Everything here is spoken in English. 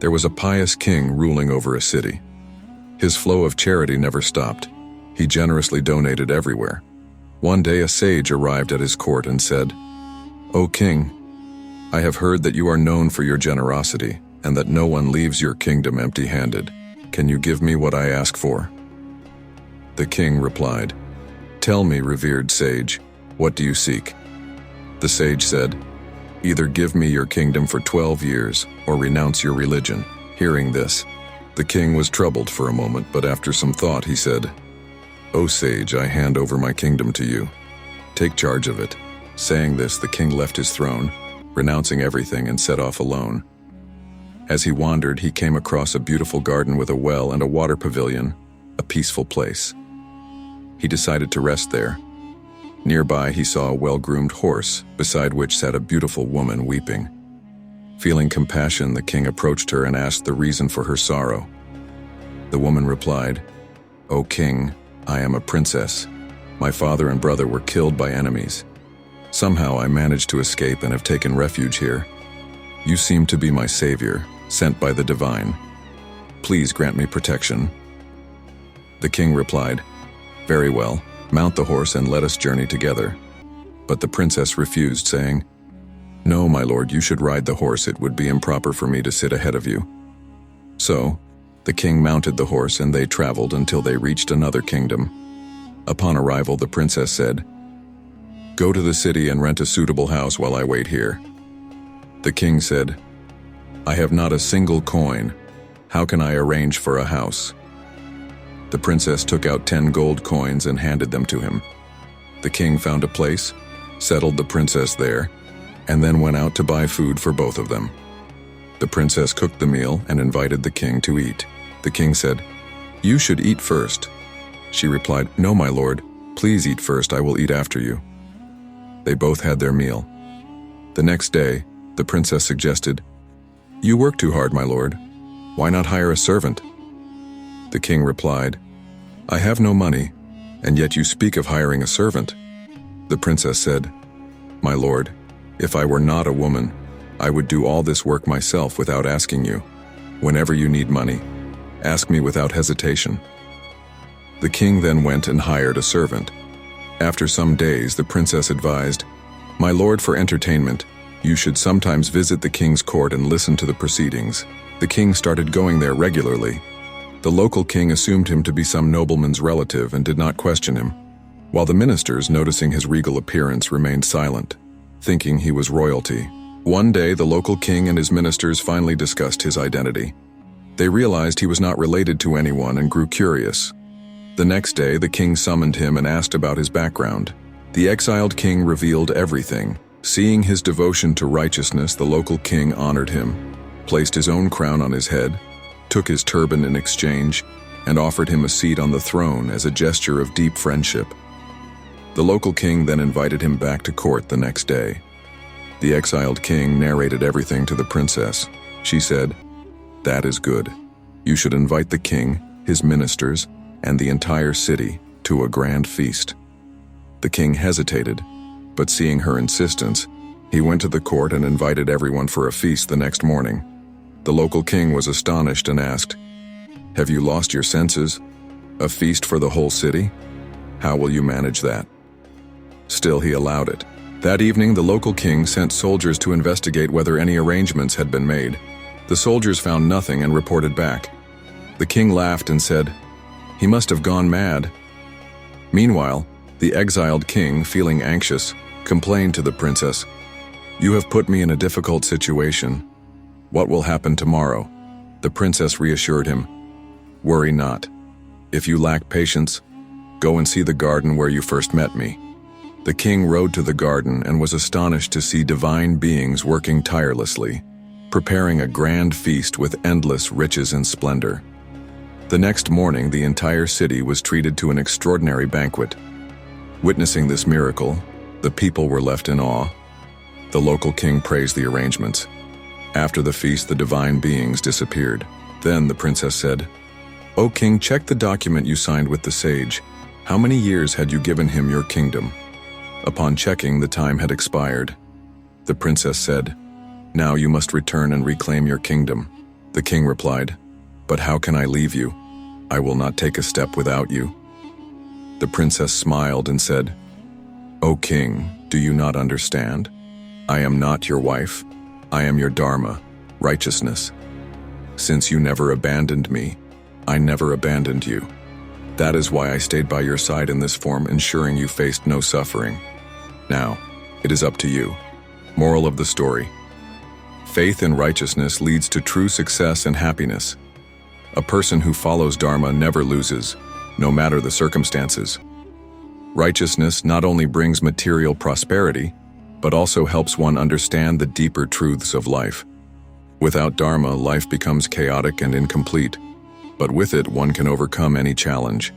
There was a pious king ruling over a city. His flow of charity never stopped. He generously donated everywhere. One day a sage arrived at his court and said, "O king, I have heard that you are known for your generosity and that no one leaves your kingdom empty-handed. Can you give me what I ask for?" The king replied, "Tell me, revered sage, what do you seek?" The sage said, "Either give me your kingdom for 12 years or renounce your religion." Hearing this, the king was troubled for a moment, but after some thought he said, "O sage, I hand over my kingdom to you. Take charge of it." Saying this, the king left his throne, renouncing everything, and set off alone. As he wandered, he came across a beautiful garden with a well and a water pavilion, a peaceful place. He decided to rest there. Nearby, he saw a well-groomed horse, beside which sat a beautiful woman weeping. Feeling compassion, the king approached her and asked the reason for her sorrow. The woman replied, "O king, I am a princess. My father and brother were killed by enemies. Somehow I managed to escape and have taken refuge here. You seem to be my savior, sent by the divine. Please grant me protection." The king replied, "Very well, mount the horse and let us journey together." But the princess refused, saying, "No, my lord, you should ride the horse. It would be improper for me to sit ahead of you." So, the king mounted the horse and they traveled until they reached another kingdom. Upon arrival, the princess said, "Go to the city and rent a suitable house while I wait here." The king said, "I have not a single coin. How can I arrange for a house?" The princess took out 10 gold coins and handed them to him. The king found a place, settled the princess there, and then went out to buy food for both of them. The princess cooked the meal and invited the king to eat. The king said, "You should eat first." She replied, "No, my lord, please eat first, I will eat after you." They both had their meal. The next day, the princess suggested, "You work too hard, my lord. Why not hire a servant?" The king replied, "I have no money, and yet you speak of hiring a servant." The princess said, "My lord, if I were not a woman, I would do all this work myself without asking you. Whenever you need money, ask me without hesitation." The king then went and hired a servant. After some days, the princess advised, "My lord, for entertainment, you should sometimes visit the king's court and listen to the proceedings." The king started going there regularly. The local king assumed him to be some nobleman's relative and did not question him, while the ministers, noticing his regal appearance, remained silent, thinking he was royalty. One day, the local king and his ministers finally discussed his identity. They realized he was not related to anyone and grew curious. The next day, the king summoned him and asked about his background. The exiled king revealed everything. Seeing his devotion to righteousness, the local king honored him, placed his own crown on his head, took his turban in exchange, and offered him a seat on the throne as a gesture of deep friendship. The local king then invited him back to court the next day. The exiled king narrated everything to the princess. She said, "That is good. You should invite the king, his ministers, and the entire city to a grand feast." The king hesitated, but seeing her insistence, he went to the court and invited everyone for a feast the next morning. The local king was astonished and asked, "Have you lost your senses? A feast for the whole city? How will you manage that?" Still, he allowed it. That evening, the local king sent soldiers to investigate whether any arrangements had been made. The soldiers found nothing and reported back. The king laughed and said, "He must have gone mad." Meanwhile, the exiled king, feeling anxious, complained to the princess, "You have put me in a difficult situation. What will happen tomorrow?" The princess reassured him, "Worry not. If you lack patience, go and see the garden where you first met me." The king rode to the garden and was astonished to see divine beings working tirelessly, preparing a grand feast with endless riches and splendor. The next morning, the entire city was treated to an extraordinary banquet. Witnessing this miracle, the people were left in awe. The local king praised the arrangements. After the feast, the divine beings disappeared. Then the princess said, "O king, check the document you signed with the sage. How many years had you given him your kingdom?" Upon checking, the time had expired. The princess said, "Now you must return and reclaim your kingdom." The king replied, "But how can I leave you? I will not take a step without you." The princess smiled and said, "O king, do you not understand? I am not your wife. I am your Dharma, righteousness. Since you never abandoned me, I never abandoned you. That is why I stayed by your side in this form, ensuring you faced no suffering. Now, it is up to you." Moral of the story: faith in righteousness leads to true success and happiness. A person who follows Dharma never loses, no matter the circumstances. Righteousness not only brings material prosperity, but also helps one understand the deeper truths of life. Without Dharma, life becomes chaotic and incomplete, but with it, one can overcome any challenge.